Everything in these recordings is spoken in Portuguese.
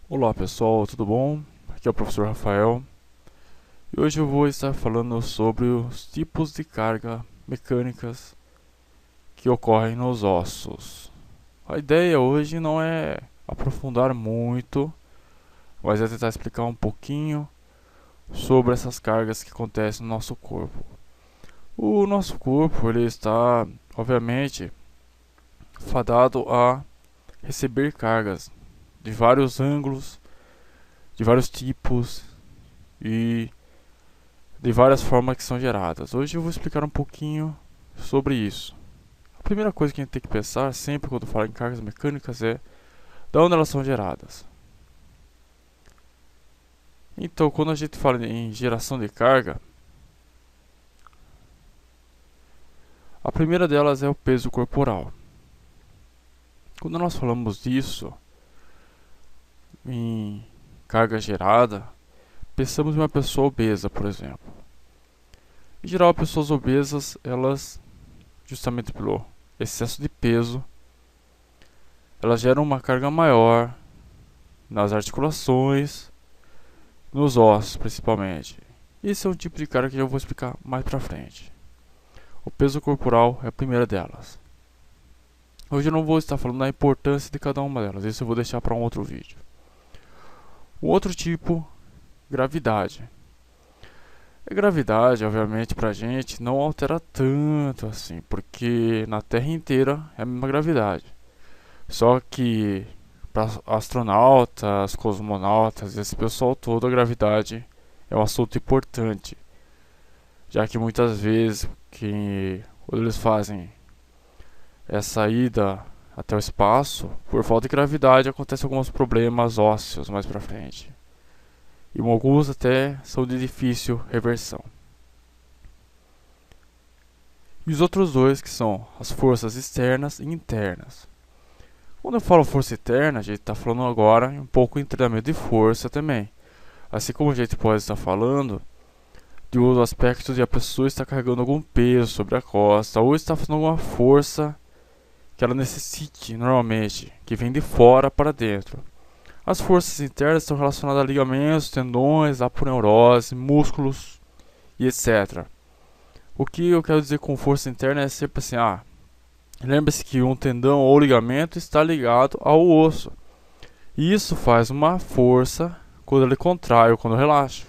Olá pessoal, tudo bom? Aqui é o professor Rafael e hoje eu vou estar falando sobre os tipos de carga mecânicas que ocorrem nos ossos. A ideia hoje não é aprofundar muito, mas é tentar explicar um pouquinho sobre essas cargas que acontecem no nosso corpo. O nosso corpo ele está, obviamente, fadado a receber cargas de vários ângulos, de vários tipos e de várias formas que são geradas. Hoje eu vou explicar um pouquinho sobre isso. A primeira coisa que a gente tem que pensar sempre quando fala em cargas mecânicas é de onde elas são geradas. Então, quando a gente fala em geração de carga, a primeira delas é o peso corporal. Quando nós falamos disso em carga gerada, pensamos em uma pessoa obesa, por exemplo. Em geral, pessoas obesas, elas, justamente pelo excesso de peso, elas geram uma carga maior nas articulações, nos ossos principalmente. Esse é um tipo de carga que eu vou explicar mais pra frente. O peso corporal é a primeira delas. Hoje eu não vou estar falando da importância de cada uma delas, isso eu vou deixar para um outro vídeo. O outro tipo, gravidade. A gravidade, obviamente, pra gente não altera tanto assim, porque na Terra inteira é a mesma gravidade. Só que para astronautas, cosmonautas, esse pessoal todo, a gravidade é um assunto importante, já que muitas vezes quando eles fazem essa ida até o espaço, por falta de gravidade acontecem alguns problemas ósseos mais pra frente. E alguns até são de difícil reversão. E os outros dois que são as forças externas e internas. Quando eu falo força interna, a gente está falando agora um pouco em treinamento de força também. Assim como a gente pode estar falando do aspecto de a pessoa estar carregando algum peso sobre a costa ou está fazendo alguma força que ela necessite normalmente, que vem de fora para dentro. As forças internas estão relacionadas a ligamentos, tendões, aponeurose, músculos e etc. O que eu quero dizer com força interna é sempre assim, lembre-se que um tendão ou ligamento está ligado ao osso. E isso faz uma força quando ele contrai ou quando relaxa.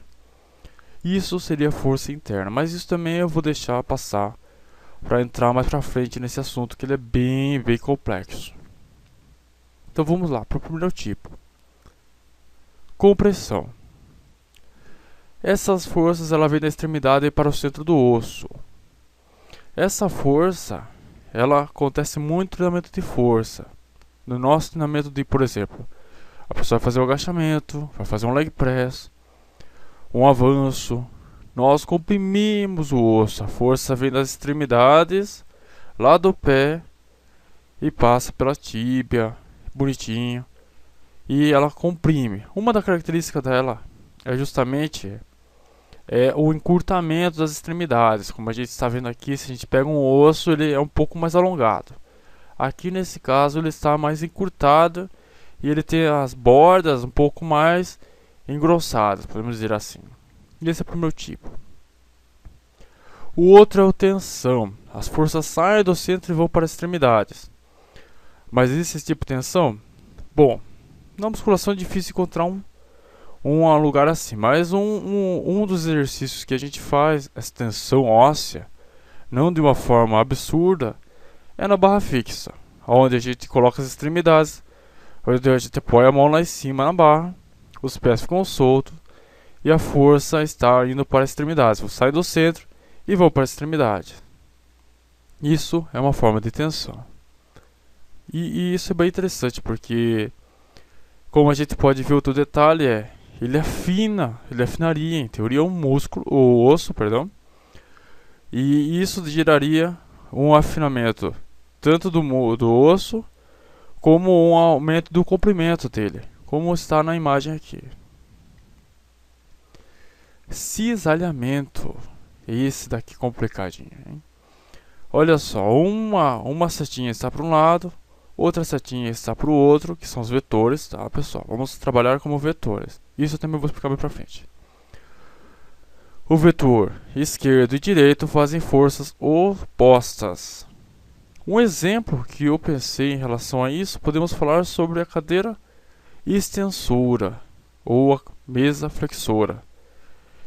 Isso seria força interna, mas isso também eu vou deixar passar para entrar mais para frente nesse assunto que ele é bem complexo. Então vamos lá para o primeiro tipo. Compressão. Essas forças ela vem da extremidade para o centro do osso. Essa força ela acontece muito no treinamento de força. No nosso treinamento de, por exemplo, a pessoa vai fazer um agachamento, vai fazer um leg press, um avanço. Nós comprimimos o osso. A força vem das extremidades, lá do pé, e passa pela tíbia, bonitinho. E ela comprime. Uma das características dela é justamente o encurtamento das extremidades. Como a gente está vendo aqui, se a gente pega um osso, ele é um pouco mais alongado. Aqui nesse caso ele está mais encurtado e ele tem as bordas um pouco mais engrossadas, podemos dizer assim. Esse é o primeiro tipo. O outro é o tensão. As forças saem do centro e vão para as extremidades. Mas existe esse tipo de tensão? Bom, na musculação é difícil encontrar um lugar assim. Mas um dos exercícios que a gente faz, essa tensão óssea, não de uma forma absurda, é na barra fixa, onde a gente coloca as extremidades, onde a gente põe a mão lá em cima na barra, os pés ficam soltos e a força está indo para as extremidades. Você sai do centro e vou para a extremidade. Isso é uma forma de tensão. E isso é bem interessante porque, como a gente pode ver, outro detalhe ele afinaria, em teoria, o osso, perdão. E isso geraria um afinamento tanto do osso como um aumento do comprimento dele, como está na imagem aqui. Cisalhamento. Esse daqui complicadinho, hein? Olha só, uma setinha está para um lado, outra setinha está para o outro, que são os vetores, tá, pessoal? Vamos trabalhar como vetores. Isso eu também vou explicar mais para frente. O vetor esquerdo e direito fazem forças opostas. Um exemplo que eu pensei em relação a isso, podemos falar sobre a cadeira extensora ou a mesa flexora,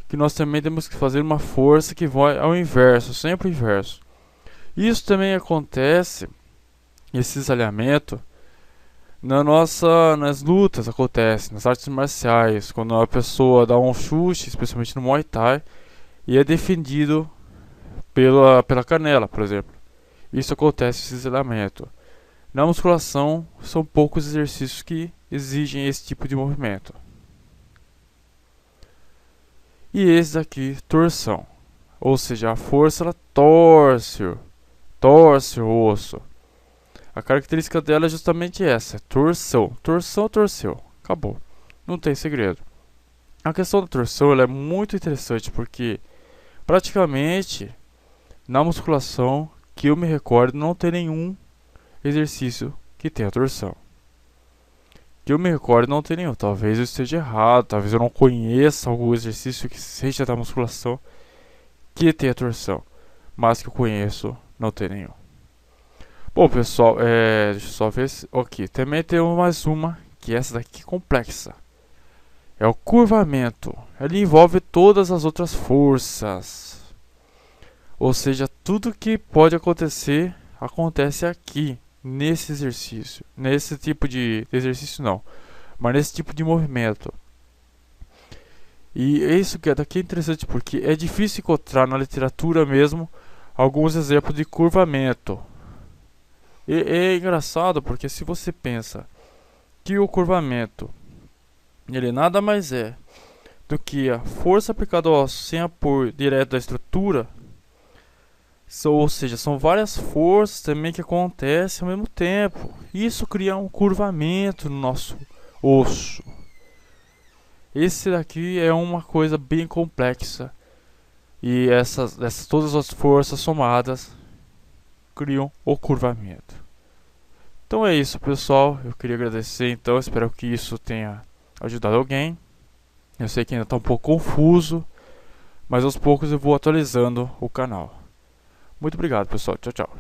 que nós também temos que fazer uma força que vai ao inverso, sempre o inverso. Isso também acontece, esse desalinhamento, nas lutas acontece, nas artes marciais, quando a pessoa dá um chute, especialmente no Muay Thai, e é defendido pela canela, por exemplo. Isso acontece, esse desalinhamento. Na musculação, são poucos exercícios que exigem esse tipo de movimento. E esse aqui, torção. Ou seja, a força ela torce o osso. A característica dela é justamente essa, torção. Torção, torceu. Acabou. Não tem segredo. A questão da torção ela é muito interessante porque praticamente na musculação que eu me recordo não tem nenhum exercício que tenha torção. Que eu me recordo não tem nenhum. Talvez eu esteja errado, talvez eu não conheça algum exercício que seja da musculação que tenha torção. Mas que eu conheço, não tem nenhum. Bom, pessoal, deixa eu só ver aqui. Também tem mais uma, que é essa daqui complexa. É o curvamento. Ele envolve todas as outras forças. Ou seja, tudo que pode acontecer, acontece aqui, nesse exercício. Nesse tipo de exercício não, mas nesse tipo de movimento. E isso que daqui é interessante porque é difícil encontrar na literatura mesmo alguns exemplos de curvamento. E é engraçado porque se você pensa que o curvamento ele nada mais é do que a força aplicada ao osso sem apoio direto da estrutura, ou seja, são várias forças também que acontecem ao mesmo tempo. Isso cria um curvamento no nosso osso. Esse daqui é uma coisa bem complexa e todas as forças somadas criam o curvamento. Então é isso, pessoal. Eu queria agradecer, então espero que isso tenha ajudado alguém. Eu sei que ainda está um pouco confuso, mas aos poucos eu vou atualizando o canal. Muito obrigado, pessoal. Tchau, tchau.